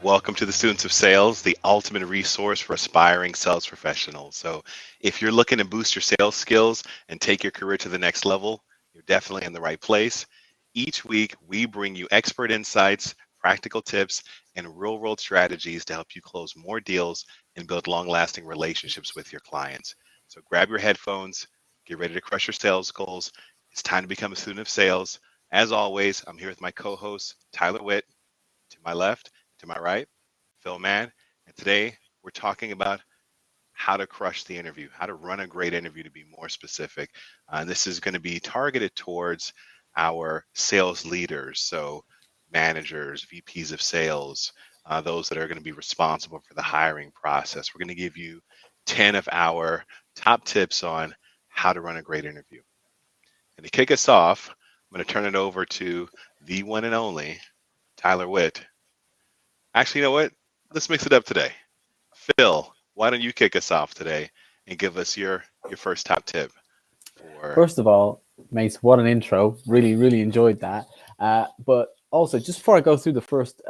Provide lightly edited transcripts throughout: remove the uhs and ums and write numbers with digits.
Welcome to the Students of Sales, the ultimate resource for aspiring sales professionals. So, if you're looking to boost your sales skills and take your career to the next level, you're definitely in the right place. Each week, we bring you expert insights, practical tips, and real world strategies to help you close more deals and build long lasting relationships with your clients. So, grab your headphones, get ready to crush your sales goals. It's time to become a student of sales. As always, I'm here with my co host, Tyler Witt, to my left, to my right, Phil Mann. And today we're talking about how to crush the interview, how to run a great interview to be more specific. And this is going to be targeted towards our sales leaders, so managers, VPs of sales, those that are going to be responsible for the hiring process. We're going to give you 10 of our top tips on how to run a great interview. And to kick us off, I'm going to turn it over to the one and only Tyler Witt. Actually, you know what? Let's mix it up today. Phil, why don't you kick us off today and give us your first top tip for First of all, mates, what an intro! Really enjoyed that. But also, just before I go through the first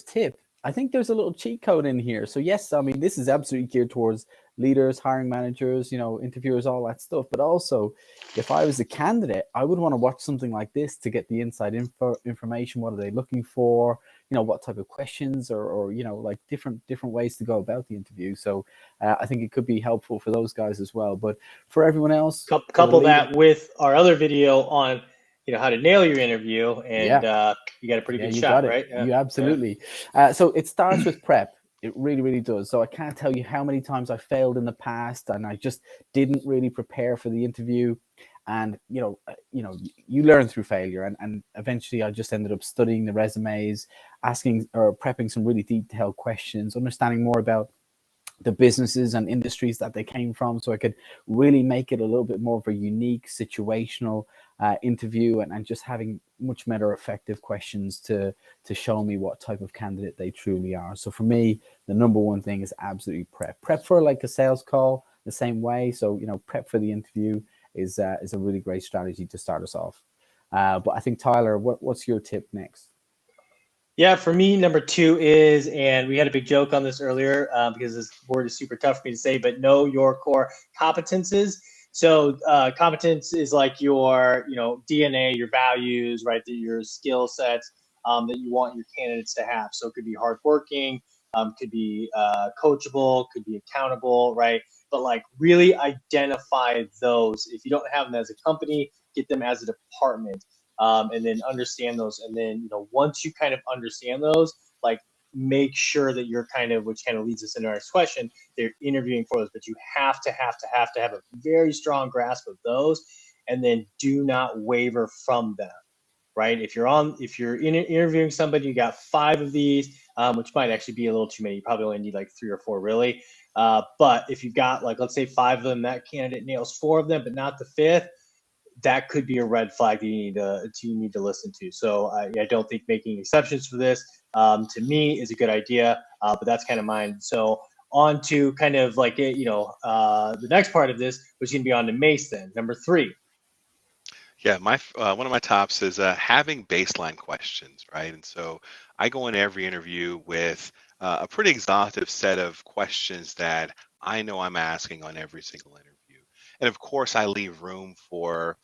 tip, I think there's a little cheat code in here. So yes, I mean this is absolutely geared towards leaders, hiring managers, interviewers, all that stuff. But also, if I was a candidate, I would want to watch something like this to get the inside information. What are they looking for? What type of questions or like different ways to go about the interview. So I think it could be helpful for those guys as well. But for everyone else, for the Couple leader, that with our other video on how to nail your interview, and yeah. you got a pretty Yeah, good you shot, got it. right? You Yeah. absolutely. So it starts with prep. It really does. So I can't tell you how many times I failed in the past, and I just didn't really prepare for the interview. And you learn through failure, and eventually I just ended up studying the resumes, asking or prepping some really detailed questions, understanding more about the businesses and industries that they came from, so I could really make it a little bit more of a unique situational interview, and just having much better effective questions to show me what type of candidate they truly are. So for me, the number one thing is absolutely prep for like a sales call the same way. So prep for the interview is a really great strategy to start us off. But I think Tyler, what's your tip next? Yeah, for me, number two is, and we had a big joke on this earlier because this word is super tough for me to say, but know your core competences. So competence is like your, DNA, your values, right? Your skill sets that you want your candidates to have. So it could be hardworking, could be coachable, could be accountable, right? But like really identify those. If you don't have them as a company, get them as a department, and then understand those. And then, once you kind of understand those, like make sure that you're which kind of leads us into our next question, they're interviewing for those, but you have a very strong grasp of those, and then do not waver from them. Right? If you're interviewing somebody, you got five of these, which might actually be a little too many. You probably only need like three or four, really. But if you've got like, let's say five of them, that candidate nails four of them, but not the fifth, that could be a red flag that you need to listen to. So I don't think making exceptions for this, to me, is a good idea. But that's kind of mine. So on to kind of like the next part of this, which is going to be on to Mace. Then number three. yeah, my one of my tops is having baseline questions, right? And so I go in every interview with a pretty exhaustive set of questions that I know I'm asking on every single interview. And of course, I leave room for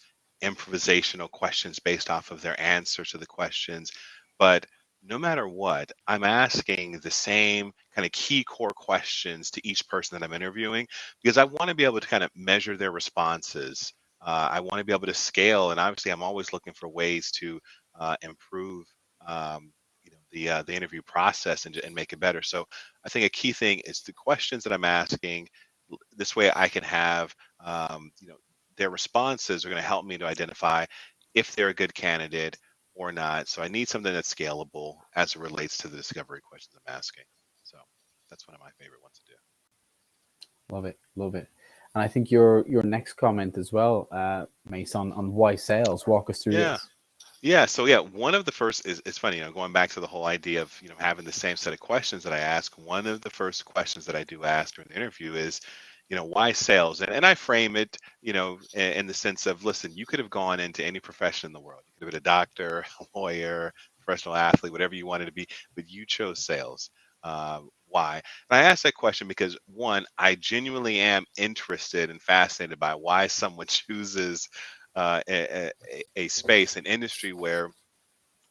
improvisational questions based off of their answers to the questions. But no matter what, I'm asking the same kind of key core questions to each person that I'm interviewing because I want to be able to kind of measure their responses. I want to be able to scale, and obviously, I'm always looking for ways to improve, the interview process and make it better. So, I think a key thing is the questions that I'm asking. This way, I can have, their responses are going to help me to identify if they're a good candidate or not. So, I need something that's scalable as it relates to the discovery questions I'm asking. So, that's one of my favorite ones to do. Love it. And I think your next comment as well, Mace, on why sales. Walk us through Yeah. this. Yeah, so yeah, one of the first is funny, going back to the whole idea of, having the same set of questions that I ask. One of the first questions that I do ask during the interview is, why sales? And I frame it, in the sense of, listen, you could have gone into any profession in the world. You could have been a doctor, a lawyer, professional athlete, whatever you wanted to be, but you chose sales. Why? And I asked that question because one, I genuinely am interested and fascinated by why someone chooses a space, an industry where,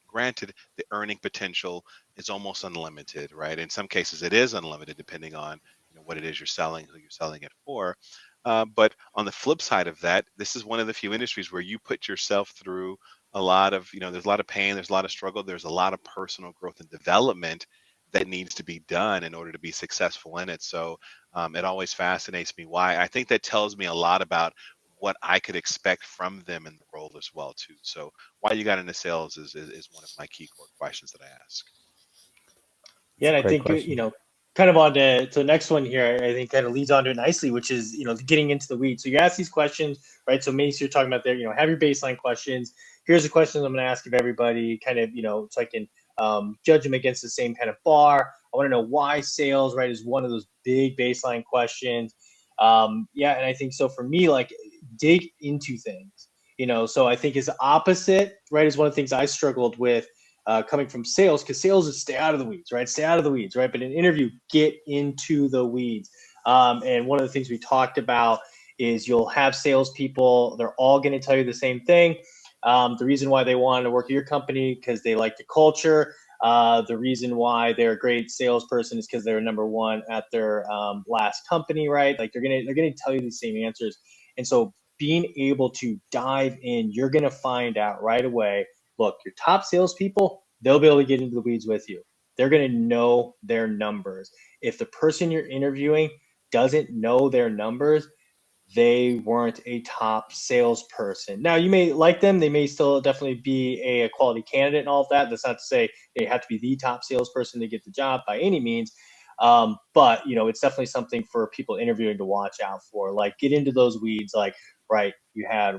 granted, the earning potential is almost unlimited, right? In some cases, it is unlimited depending on what it is you're selling, who you're selling it for. But on the flip side of that, this is one of the few industries where you put yourself through a lot of, there's a lot of pain, there's a lot of struggle, there's a lot of personal growth and development that needs to be done in order to be successful in it. So it always fascinates me why. I think that tells me a lot about what I could expect from them in the role as well too. So why you got into sales is one of my key core questions that I ask. Yeah, and a I great think question. kind of on to the next one here. I think kind of leads on to it nicely, which is getting into the weeds. So you ask these questions, right? So Mace, you're talking about there. Have your baseline questions. Here's the questions I'm going to ask of everybody, kind of so I can judge them against the same kind of bar. I want to know why sales, right, is one of those big baseline questions. Yeah, and I think so for me, like dig into things. So I think is opposite, right, is one of the things I struggled with coming from sales, because sales is stay out of the weeds, right? Stay out of the weeds, right? But in an interview, get into the weeds. And one of the things we talked about is you'll have salespeople, they're all going to tell you the same thing. The reason why they want to work at your company because they like the culture. The reason why they're a great salesperson is because they're number one at their last company, right? Like they're gonna tell you the same answers. And so being able to dive in, you're gonna find out right away. Look, your top salespeople, they'll be able to get into the weeds with you. They're going to know their numbers. If the person you're interviewing doesn't know their numbers, they weren't a top salesperson. Now, you may like them. They may still definitely be a quality candidate and all of that. That's not to say they have to be the top salesperson to get the job by any means. But, it's definitely something for people interviewing to watch out for. Like, get into those weeds. Like, right,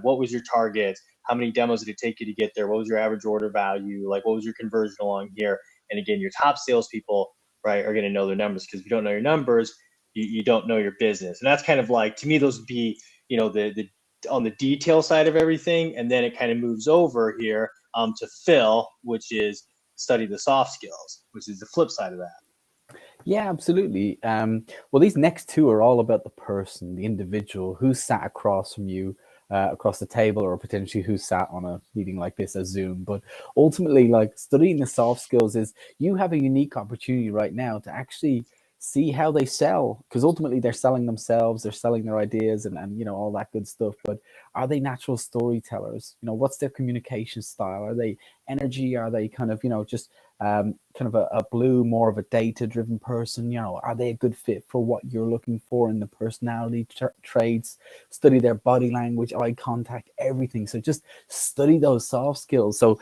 what was your target? How many demos did it take you to get there? What was your average order value? Like, what was your conversion along here? And again, your top salespeople, right, are going to know their numbers, because if you don't know your numbers, you don't know your business. And that's kind of like, to me, those would be, the on the detail side of everything. And then it kind of moves over here to Phil, which is study the soft skills, which is the flip side of that. Yeah, absolutely. Well, these next two are all about the person, the individual who sat across from you, across the table, or potentially who sat on a meeting like this, a Zoom. But ultimately, like studying the soft skills is you have a unique opportunity right now to actually see how they sell, because ultimately they're selling themselves, they're selling their ideas and all that good stuff. But are they natural storytellers? What's their communication style? Are they energy? Are they kind of just kind of a blue, more of a data-driven person? Are they a good fit for what you're looking for in the personality traits? Study their body language, eye contact, everything. So just study those soft skills. So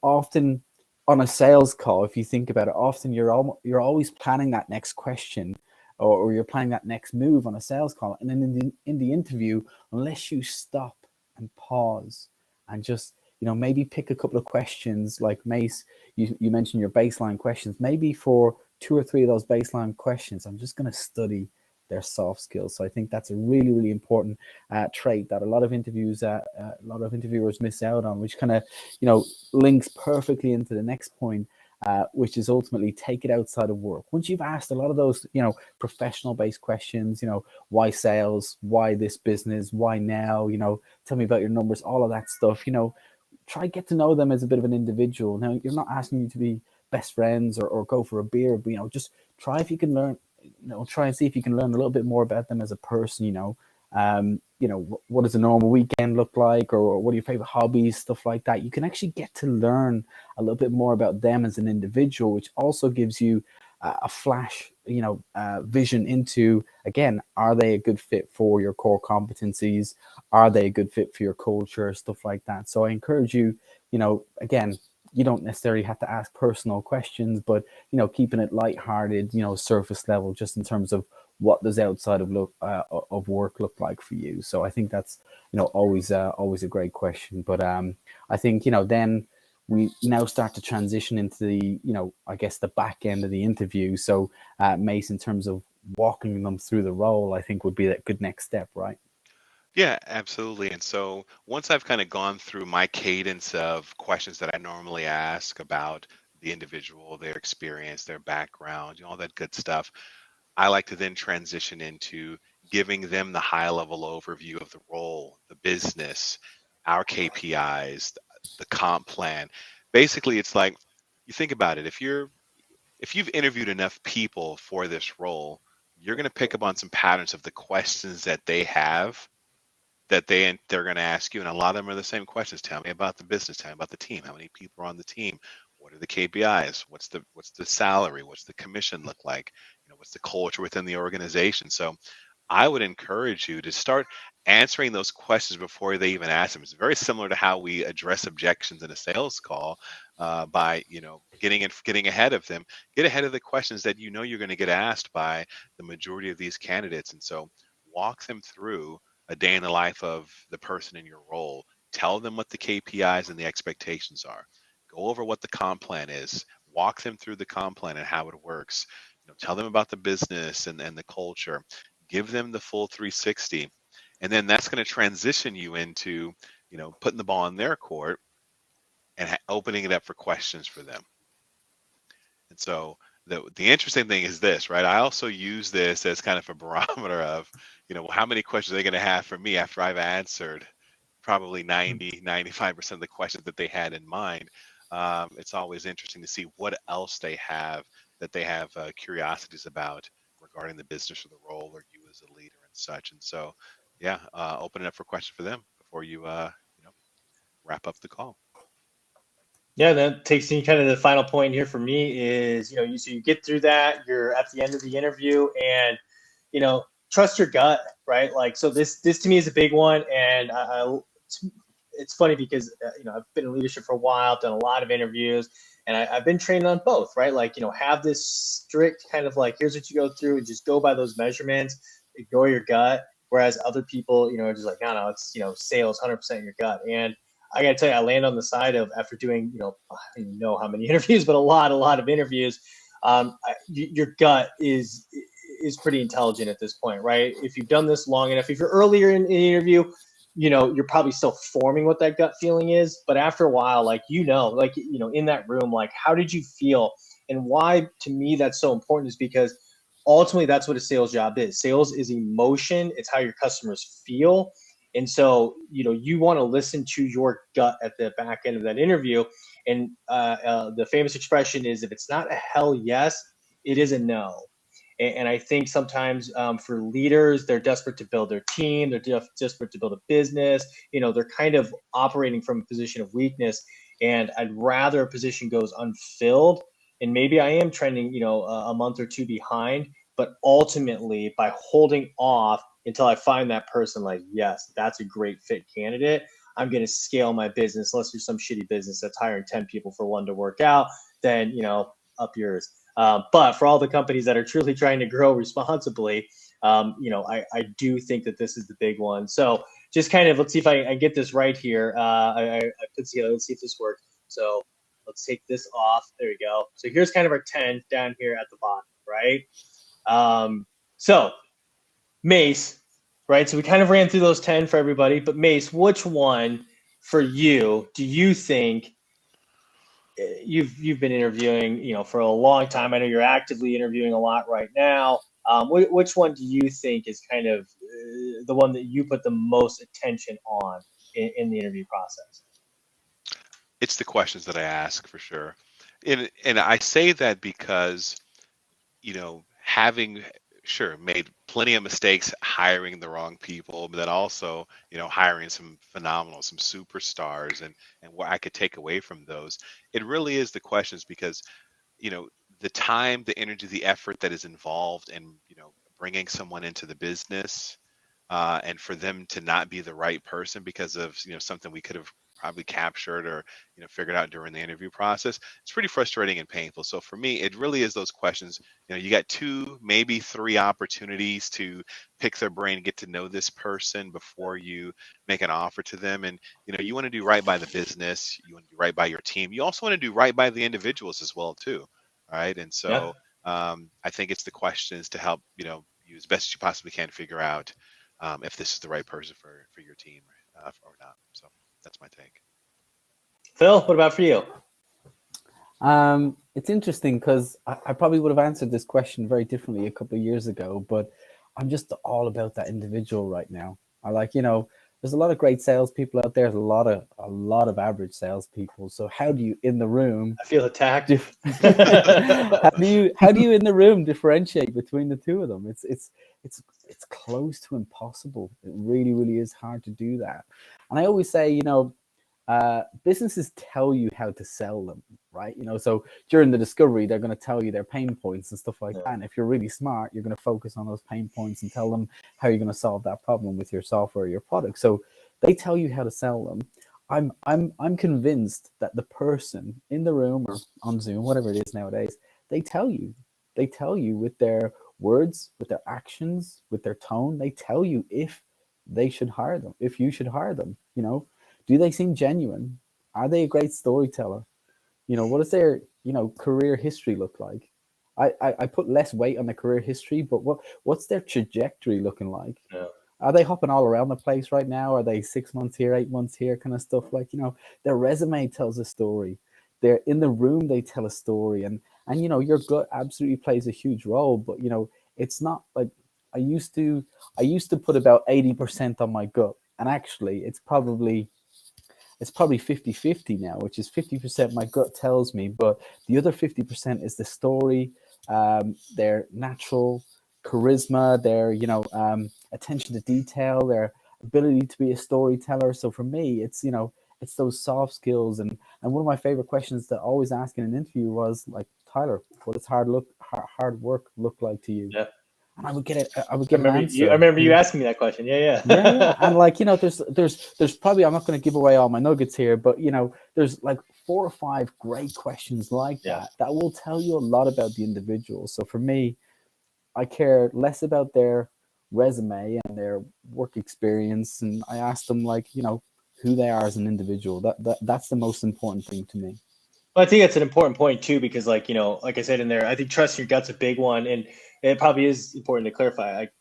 often on a sales call, if you think about it, often you're always planning that next question, or you're planning that next move on a sales call, and then in the interview, unless you stop and pause and just maybe pick a couple of questions, like Mace, you mentioned your baseline questions. Maybe for 2 or 3 of those baseline questions, I'm just going to study their soft skills. So I think that's a really, really important trait that a lot of interviewers miss out on, which kind of links perfectly into the next point, which is ultimately take it outside of work. Once you've asked a lot of those professional based questions, why sales, why this business, why now, tell me about your numbers, all of that stuff, try get to know them as a bit of an individual. Now, you're not asking you to be best friends or go for a beer, but just try if you can learn, try and see if you can learn a little bit more about them as a person. What does a normal weekend look like, or what are your favorite hobbies, stuff like that. You can actually get to learn a little bit more about them as an individual, which also gives you a flash, vision into, again, are they a good fit for your core competencies? Are they a good fit for your culture? Stuff like that. So I encourage you, again, you don't necessarily have to ask personal questions, but keeping it lighthearted, surface level, just in terms of what does outside of work look like for you. So I think that's always a great question. But I think then we now start to transition into the I guess the back end of the interview. So Mace, in terms of walking them through the role, I think would be that good next step, right? Yeah, absolutely. And so once I've kind of gone through my cadence of questions that I normally ask about the individual, their experience, their background, all that good stuff, I like to then transition into giving them the high level overview of the role, the business, our KPIs, the comp plan. Basically, it's like you think about it. If you've interviewed enough people for this role, you're going to pick up on some patterns of the questions that they have that they're going to ask you, and a lot of them are the same questions. Tell me about the business. Tell me about the team. How many people are on the team? What are the KPIs? What's the salary? What's the commission look like? What's the culture within the organization? So I would encourage you to start answering those questions before they even ask them. It's very similar to how we address objections in a sales call, by getting ahead of them. Get ahead of the questions that you're going to get asked by the majority of these candidates, and so walk them through a day in the life of the person in your role. Tell them what the KPIs and the expectations are. Go over what the comp plan is. Walk them through the comp plan and how it works. Tell them about the business and the culture. Give them the full 360. And then that's going to transition you into, putting the ball in their court and opening it up for questions for them. And so the interesting thing is this, right? I also use this as kind of a barometer of, how many questions are they going to have for me after I've answered probably 90, 95% of the questions that they had in mind. It's always interesting to see what else they have that they have curiosities about regarding the business or the role or you as a leader and such. And so, yeah, open it up for questions for them before you know, wrap up the call. Yeah, that takes me kind of the final point here for me is, so you get through that, you're at the end of the interview, and trust your gut, right? Like, so this to me is a big one, and it's funny because I've been in leadership for a while, I've done a lot of interviews, and I've been trained on both, right? Like, have this strict kind of like, here's what you go through, and just go by those measurements, ignore your gut. Whereas other people, are just like, no, it's sales, 100% your gut. And I gotta tell you, I land on the side of, after doing, I don't even know how many interviews, but a lot of interviews. Your gut is pretty intelligent at this point, right? If you've done this long enough, if you're earlier in the interview, you're probably still forming what that gut feeling is. But after a while, like, in that room, like, how did you feel? And why, to me, that's so important is because ultimately that's what a sales job is. Sales is emotion. It's how your customers feel. And so, you want to listen to your gut at the back end of that interview. And the famous expression is, if it's not a hell yes, it is a no. And I think sometimes, for leaders, they're desperate to build their team. They're desperate to build a business. They're kind of operating from a position of weakness. And I'd rather a position goes unfilled. And maybe I am trending, a month or two behind. But ultimately, by holding off until I find that person, like, yes, that's a great fit candidate, I'm going to scale my business. Unless there's some shitty business that's hiring 10 people for one to work out, then, up yours. But for all the companies that are truly trying to grow responsibly, I do think that this is the big one. So just kind of, let's see if I get this right here. I put together, let's see if this works. So let's take this off. There we go. So here's kind of our 10 down here at the bottom, right? So Mace, right? So we kind of ran through those 10 for everybody, but Mace, which one for you do you think, you've been interviewing, for a long time? I know you're actively interviewing a lot right now. Which one do you think is kind of the one that you put the most attention on in the interview process? It's the questions that I ask for sure. And I say that because, having sure made plenty of mistakes hiring the wrong people, but then also, hiring some superstars, and what I could take away from those. It really is the questions because, you know, the time, the energy, the effort that is involved in, bringing someone into the business, and for them to not be the right person because of, something we could have probably captured or, figured out during the interview process, it's pretty frustrating and painful. So for me, it really is those questions. You got two, maybe three opportunities to pick their brain, get to know this person before you make an offer to them. And, you want to do right by the business, you want to do right by your team, you also want to do right by the individuals as well too. All right. And Yeah. so, I think it's the questions to help, you as best as you possibly can figure out, if this is the right person for your team or not. So that's my take. Phil, what about for you? It's interesting because I probably would have answered this question very differently a couple of years ago, but I'm just all about that individual right now. I like, there's a lot of great salespeople out there. There's a lot of average salespeople. So how do you in the room? I feel attacked. How do you in the room differentiate between the two of them? It's close to impossible. It really, really is hard to do that. And I always say, businesses tell you how to sell them, right? So during the discovery, they're going to tell you their pain points and stuff like that. And if you're really smart, you're going to focus on those pain points and tell them how you're going to solve that problem with your software or your product. So they tell you how to sell them. I'm convinced that the person in the room or on Zoom, whatever it is nowadays, they tell you with their words, with their actions, with their tone. They tell you if they should hire them, if you should hire them. Do they seem genuine? Are they a great storyteller? What does their, career history look like? I put less weight on the career history, but what's their trajectory looking like? Yeah. Are they hopping all around the place right now? Are they 6 months here, 8 months here, kind of stuff? Like, their resume tells a story. They're in the room, they tell a story. And your gut absolutely plays a huge role, but it's not like I used to put about 80% on my gut. And actually it's probably 50-50 now, which is 50% my gut tells me, but the other 50% is the story, their natural charisma, their attention to detail, their ability to be a storyteller. So for me, it's it's those soft skills. And one of my favorite questions to always ask in an interview was like, Tyler, what does hard work look like to you? Yeah. And I would get an answer. I remember you asking me that question. Yeah. Yeah. And like, there's probably, I'm not going to give away all my nuggets here, but there's like 4 or 5 great questions like that will tell you a lot about the individual. So for me, I care less about their resume and their work experience, and I ask them like, who they are as an individual. That's the most important thing to me. Well, I think that's an important point too, because like I said in there, I think trust your gut's a big one, and it probably is important to clarify. Like,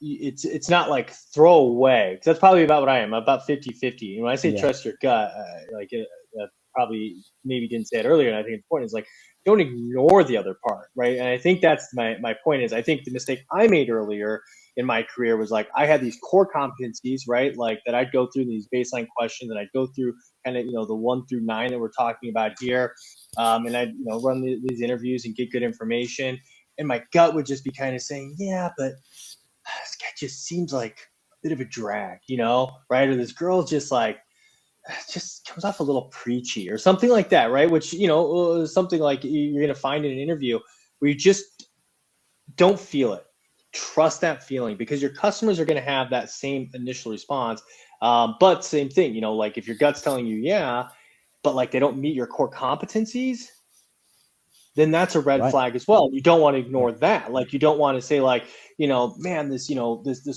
it's not like throw away, because that's probably about what I am, about 50-50. And when I say trust your gut, probably maybe didn't say it earlier, and I think it's important is like, don't ignore the other part, right? And I think that's my point is, I think the mistake I made earlier in my career was like, I had these core competencies, right? Like that I'd go through these baseline questions, and I'd go through kind of, the 1 through 9 that we're talking about here. And I'd, run these interviews and get good information. And my gut would just be kind of saying, yeah, but this guy just seems like a bit of a drag, right? Or this girl just like, just comes off a little preachy or something like that, right? Which, something like you're going to find in an interview where you just don't feel it. Trust that feeling, because your customers are going to have that same initial response. But same thing, like if your gut's telling you, yeah, but like they don't meet your core competencies, then that's a red flag as well. You don't want to ignore that. Like, you don't want to say like, man, this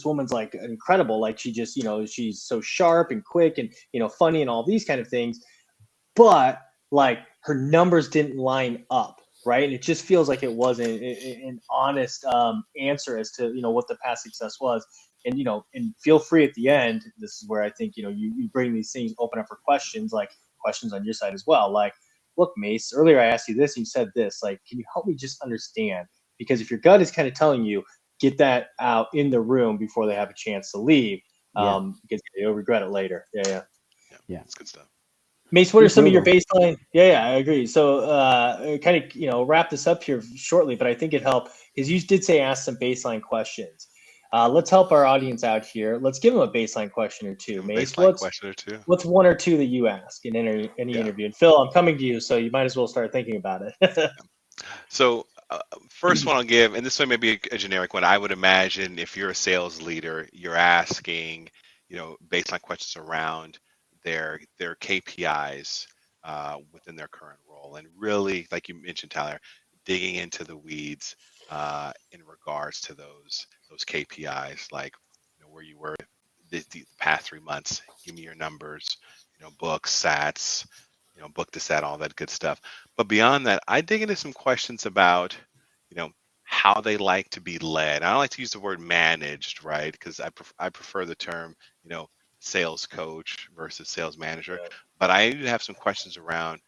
woman's like incredible. Like she just, she's so sharp and quick and, funny and all these kind of things, but like her numbers didn't line up. Right. And it just feels like it wasn't an honest answer as to, what the past success was. And, and feel free at the end. This is where I think, you bring these things, open up for questions, like questions on your side as well. Like, look, Mace, earlier I asked you this, and you said this, like, can you help me just understand? Because if your gut is kind of telling you, get that out in the room before they have a chance to leave, because you'll regret it later. Yeah. That's good stuff. Mace, what are some of your baseline? Yeah, I agree. So kind of, wrap this up here shortly, but I think it helped because you did say ask some baseline questions. Let's help our audience out here. Let's give them a baseline question or two. Mace, what's 1 or 2 that you ask in any interview? And Phil, I'm coming to you, so you might as well start thinking about it. So first one I'll give, and this one may be a generic one. I would imagine if you're a sales leader, you're asking, baseline questions around their KPIs within their current role, and really, like you mentioned, Tyler, digging into the weeds in regards to those KPIs, like where you were the past 3 months. Give me your numbers, books, sats, book to sat, all that good stuff. But beyond that, I dig into some questions about, how they like to be led. I don't like to use the word managed, right? Because I prefer the term, sales coach versus sales manager. Yeah. But I do have some questions around,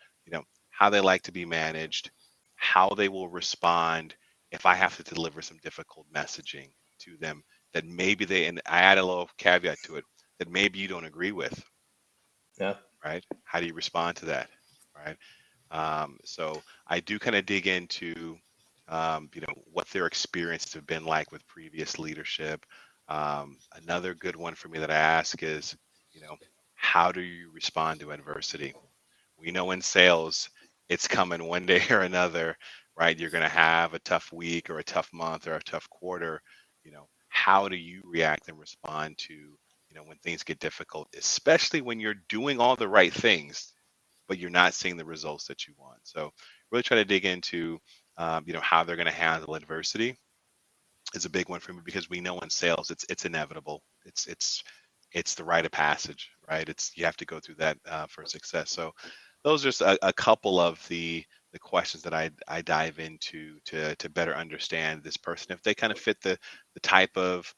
how they like to be managed, how they will respond if I have to deliver some difficult messaging to them that maybe and I add a little caveat to it, that maybe you don't agree with, Yeah. right? How do you respond to that, right? So I do kind of dig into, what their experiences have been like with previous leadership. Another good one for me that I ask is, how do you respond to adversity? We know in sales, it's coming one day or another, right? You're going to have a tough week or a tough month or a tough quarter. How do you react and respond to, when things get difficult, especially when you're doing all the right things, but you're not seeing the results that you want. So really try to dig into, how they're going to handle adversity is a big one for me because we know in sales it's inevitable. It's the rite of passage, right? You have to go through that for success. So those are just a couple of the questions that I dive into to better understand this person if they kind of fit the type of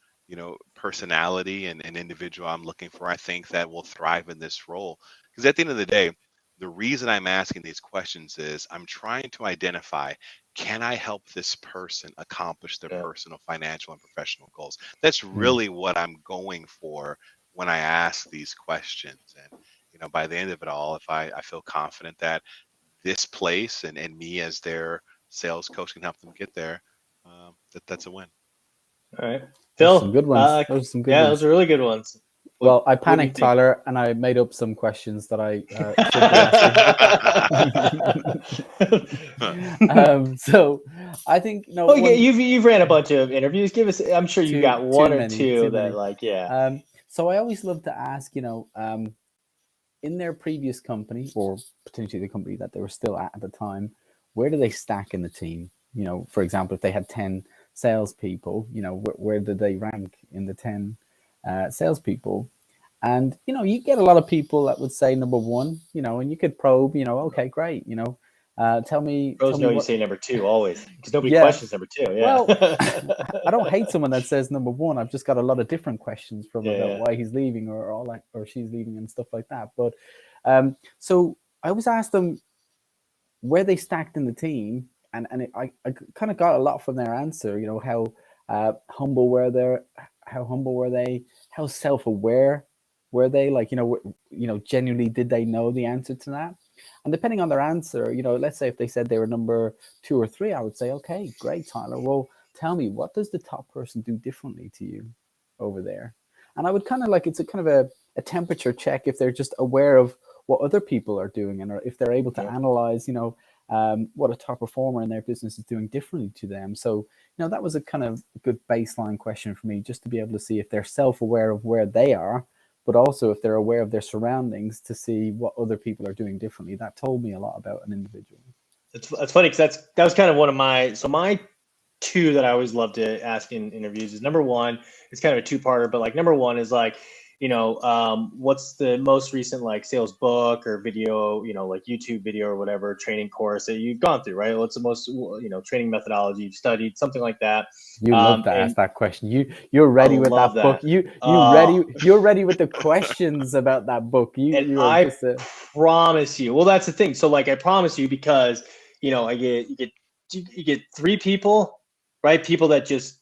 personality and individual I'm looking for. I think that will thrive in this role because at the end of the day, the reason I'm asking these questions is I'm trying to identify, can I help this person accomplish their Yeah. personal, financial, and professional goals? That's really what I'm going for when I ask these questions. And, by the end of it all, if I feel confident that this place and me as their sales coach can help them get there, that's a win. All right. Those are Phil, some good ones. Those are some good yeah, ones. those are really good ones. Well, I What do you panicked, think? Tyler, and I made up some questions that I should be asking. So I think Oh, yeah, you've ran a bunch of interviews. Give us. I'm sure you got one or many, two too that, many. like, yeah. So I always love to ask, in their previous company or potentially the company that they were still at the time, where do they stack in the team? For example, if they had 10 salespeople, where did they rank in the 10 salespeople? And, you get a lot of people that would say number one, and you could probe, okay, great, tell me Pros know you what. say number two always because nobody Yeah. questions number two. Yeah. Well, I don't hate someone that says number one. I've just got a lot of different questions from about why he's leaving or all that, or she's leaving and stuff like that. But so I always asked them where they stacked in the team, and I kind of got a lot from their answer. How humble were they? How humble were they? How self-aware were they? Like, genuinely, did they know the answer to that? And depending on their answer, let's say if they said they were number 2 or 3, I would say, okay, great, Tyler. Well, tell me, what does the top person do differently to you over there? And I would kind of like, it's a kind of a temperature check if they're just aware of what other people are doing, and or if they're able to analyze, what a top performer in their business is doing differently to them. So, that was a kind of good baseline question for me, just to be able to see if they're self-aware of where they are, but also if they're aware of their surroundings to see what other people are doing differently. That told me a lot about an individual. That's funny because that was kind of one of my two that I always love to ask in interviews is number one, it's kind of a two-parter, but like number one is like, what's the most recent like sales book or video, like YouTube video or whatever training course that you've gone through, right? What's the most, training methodology you've studied, something like that. You love to ask that question. You're ready with that book. You're ready with the questions about that book. I promise you. Well, that's the thing. So like I promise you because you get 3 people, right? People that just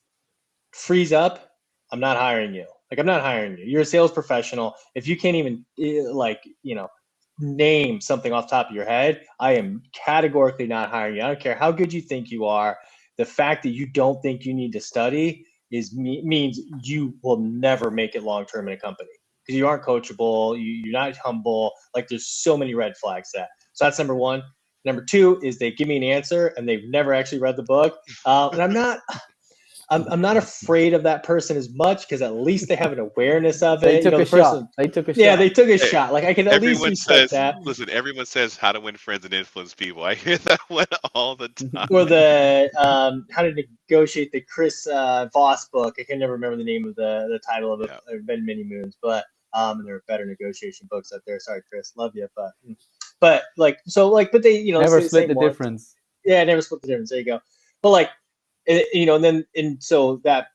freeze up. I'm not hiring you. Like, I'm not hiring you. You're a sales professional. If you can't even name something off the top of your head, I am categorically not hiring you. I don't care how good you think you are. The fact that you don't think you need to study means you will never make it long term in a company because you aren't coachable. You're not humble. Like, there's so many red flags that. So that's number one. Number two is they give me an answer and they've never actually read the book. And I'm not afraid of that person as much because at least they have an awareness of it. They took a shot. They took a shot. Yeah, they took a shot. Like, I can at least respect that. Listen, everyone says how to win friends and influence people. I hear that one all the time. Or the how to negotiate the Chris Voss book. I can never remember the name of the title of it. Yeah. There have been many moons, but there are better negotiation books out there. Sorry, Chris, love you, but like, so like, but they never split the difference. Yeah, never split the difference. There you go. But like, and so that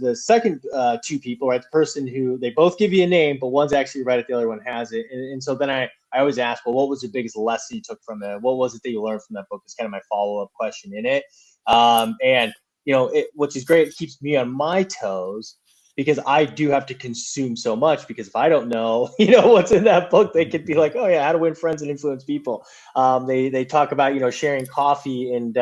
the second two people, right? The person who they both give you a name, but one's actually right at the other one has it. And so then I always ask, well, what was the biggest lesson you took from it? What was it that you learned from that book? Is kind of my follow up question in it. And which is great. It keeps me on my toes because I do have to consume so much. Because if I don't know, what's in that book, they could be like, oh yeah, how to win friends and influence people. They talk about sharing coffee and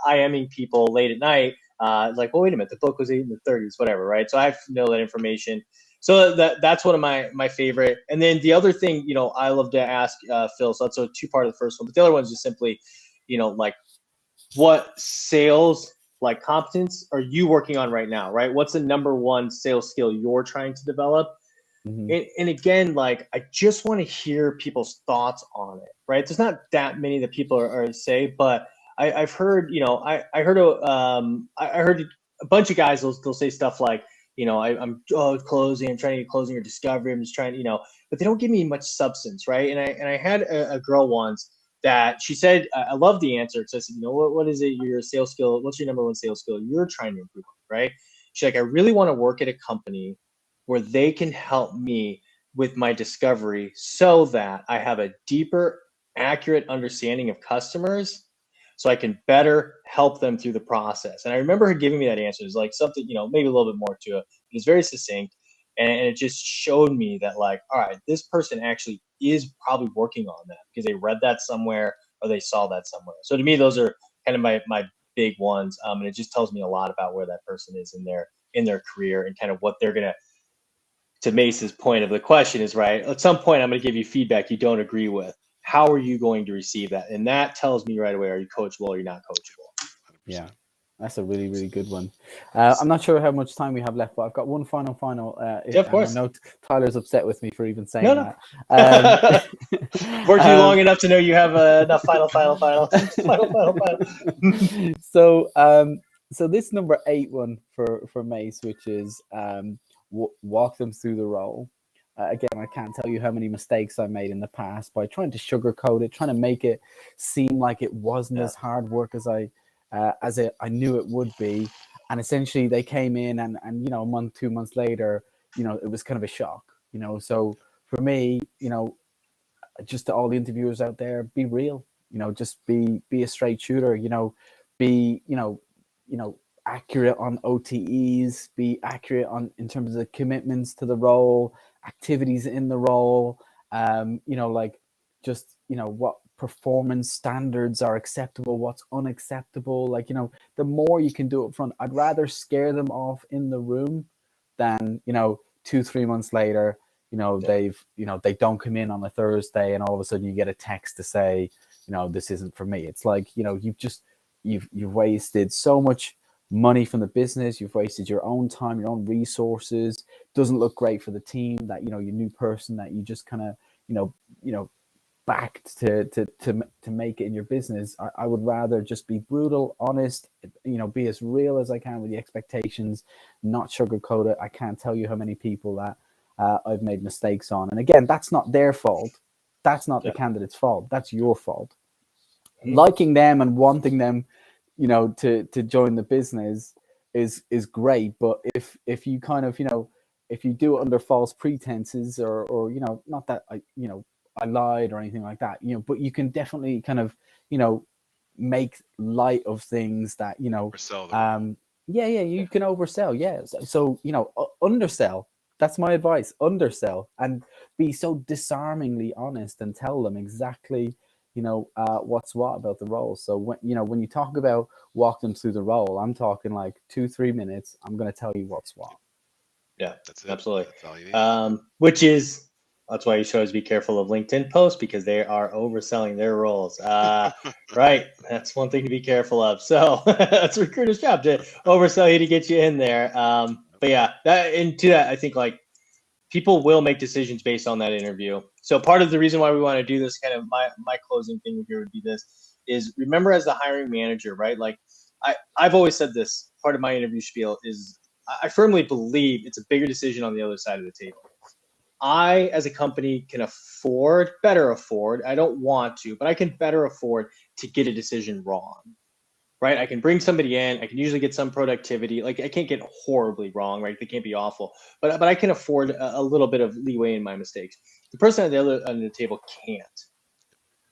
IMing people late at night. Like, well, wait a minute, the book was in the 30s, whatever, right? So I have to know that information. So that's one of my favorite. And then the other thing, I love to ask Phil. So that's a two-part of the first one, but the other one is just simply, like, what sales like competence are you working on right now, right? What's the number one sales skill you're trying to develop? And again, like, I just want to hear people's thoughts on it, right? There's not that many that people are say, but I've heard, I heard a bunch of guys, they'll say stuff like, I'm closing, I'm trying to get closing or discovery. I'm just trying to, but they don't give me much substance, right? And I had a girl once that she said, I love the answer. So I said, what is it? Your sales skill? What's your number one sales skill you're trying to improve on, right? She's like, I really want to work at a company where they can help me with my discovery so that I have a deeper, accurate understanding of customers so I can better help them through the process. And I remember her giving me that answer. It's like something, maybe a little bit more to it. It's very succinct. And it just showed me that, like, all right, this person actually is probably working on that because they read that somewhere or they saw that somewhere. So to me, those are kind of my big ones. And it just tells me a lot about where that person is in their career and kind of what they're going to Mace's point of the question is, right, at some point I'm going to give you feedback you don't agree with. How are you going to receive that? And that tells me right away, are you coachable or you're not coachable? 100%. Yeah, that's a really, really good one. I'm not sure how much time we have left, but I've got one final. Yeah, of course. I know Tyler's upset with me for even saying No. that. Worked you long enough to know you have enough final. So this number 8 one for Mace, which is walk them through the role. Again, I can't tell you how many mistakes I made in the past by trying to sugarcoat it, trying to make it seem like it wasn't as hard work as I knew it would be. And essentially they came in and a month, 2 months later, it was kind of a shock, So for me, just to all the interviewers out there, be real, just be a straight shooter, be, accurate on OTEs, be accurate in terms of the commitments to the role, activities in the role, what performance standards are acceptable, what's unacceptable. Like, the more you can do up front, I'd rather scare them off in the room than, 2-3 months later, they don't come in on a Thursday and all of a sudden you get a text to say, this isn't for me. It's like, you've wasted so much money from the business, you've wasted your own time, your own resources. Doesn't look great for the team that your new person that you just kind of backed to make it in your business. I would rather just be brutal, honest, be as real as I can with the expectations, not sugarcoat it. I can't tell you how many people that I've made mistakes on, and again, that's not their fault. That's not the candidate's fault. That's your fault. Liking them and wanting them to join the business is great, but if you kind of if you do it under false pretenses or not that I lied or anything like that, but you can definitely kind of make light of things that you can oversell. So undersell. That's my advice. Undersell and be so disarmingly honest and tell them exactly what's what about the role. So when you talk about walk them through the role, I'm talking like 2-3 minutes. I'm going to tell you what's what. Yeah, that's it. Absolutely. That's all you need. That's why you should always be careful of LinkedIn posts because they are overselling their roles. Right. That's one thing to be careful of. So that's a recruiter's job to oversell you to get you in there. But yeah, I think like people will make decisions based on that interview. So part of the reason why we want to do this, kind of my closing thing here would be this, is remember as the hiring manager, right? Like I've always said this, part of my interview spiel is I firmly believe it's a bigger decision on the other side of the table. I, as a company, can better afford, I don't want to, but I can better afford to get a decision wrong. right? I can bring somebody in. I can usually get some productivity. Like I can't get horribly wrong, right? They can't be awful, but I can afford a little bit of leeway in my mistakes. The person at the other end of the table can't,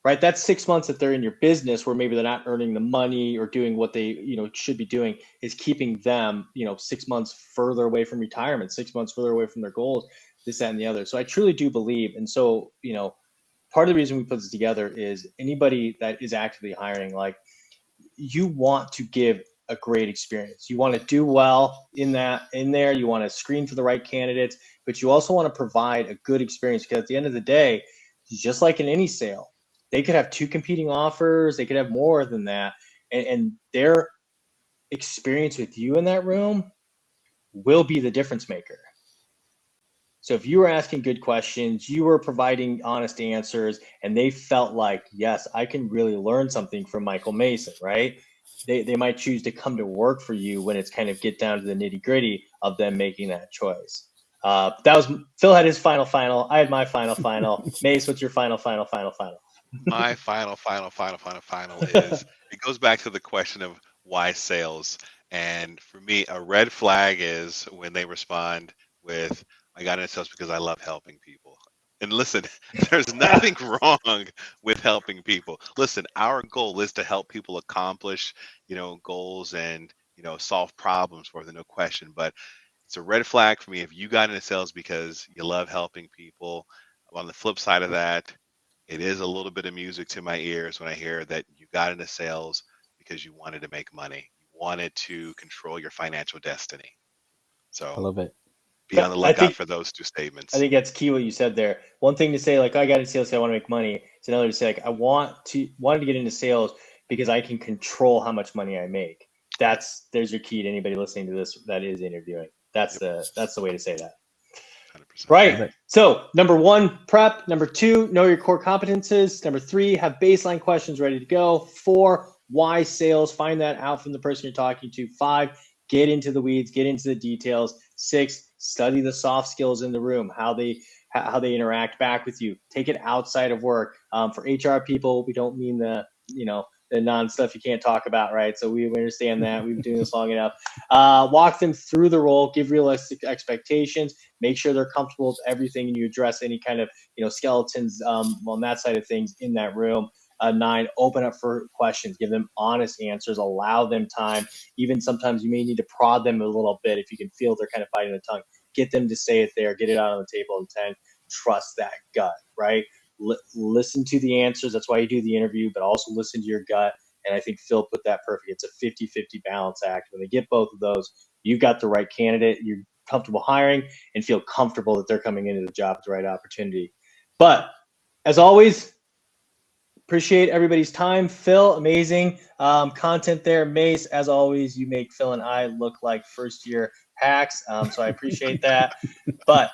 right? That's 6 months that they're in your business where maybe they're not earning the money or doing what they, should be doing, is keeping them, 6 months further away from retirement, 6 months further away from their goals, this, that, and the other. So I truly do believe. And so, part of the reason we put this together is anybody that is actively hiring, like, you want to give a great experience. You want to do well in there. You want to screen for the right candidates, but you also want to provide a good experience, because at the end of the day, just like in any sale, they could have 2 competing offers. They could have more than that. And their experience with you in that room will be the difference maker. So if you were asking good questions, you were providing honest answers, and they felt like, yes, I can really learn something from Michael Mason, right? They might choose to come to work for you when it's kind of get down to the nitty gritty of them making that choice. That was Phil had his final. I had my final. Mace, what's your final? My final is, it goes back to the question of why sales. And for me, a red flag is when they respond with, I got into sales because I love helping people. And listen, there's nothing wrong with helping people. Listen, our goal is to help people accomplish, goals and, solve problems for them, no question. But it's a red flag for me if you got into sales because you love helping people. On the flip side of that, it is a little bit of music to my ears when I hear that you got into sales because you wanted to make money. You wanted to control your financial destiny. I So love it. be on the lookout for those 2 statements. I think that's key what you said there. One thing to say, like, I got into sales because I want to make money. It's another to say, like, I wanted to get into sales because I can control how much money I make. There's your key to anybody listening to this that is interviewing. That's the way to say that. 100%. Right. So number 1, prep. Number 2, know your core competences. Number 3, have baseline questions ready to go. 4, why sales? Find that out from the person you're talking to. 5, get into the weeds, get into the details. 6, study the soft skills in the room, how they interact back with you. Take it outside of work. For HR people, we don't mean the non-stuff you can't talk about, right? So we understand that. We've been doing this long enough. Walk them through the role, give realistic expectations, make sure they're comfortable with everything, and you address any kind of skeletons on that side of things in that room. 9, open up for questions, give them honest answers, allow them time. Even sometimes you may need to prod them a little bit if you can feel they're kind of biting the tongue. Get them to say it there, get it out on the table. And 10, trust that gut, right? Listen to the answers. That's why you do the interview, but also listen to your gut. And I think Phil put that perfect. It's a 50-50 balance act. When they get both of those, you've got the right candidate. You're comfortable hiring and feel comfortable that they're coming into the job with the right opportunity. But as always, appreciate everybody's time. Phil, amazing content there. Mace, as always, you make Phil and I look like first-year hacks. So I appreciate that. But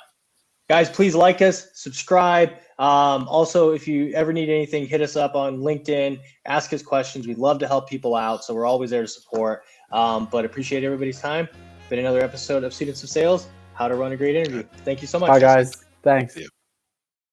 guys, please like us, subscribe. Also, if you ever need anything, hit us up on LinkedIn, ask us questions. We'd love to help people out, so we're always there to support. But appreciate everybody's time. Been another episode of Students of Sales, How to Run a Great Interview. Thank you so much. Bye, guys. Thanks. Yeah.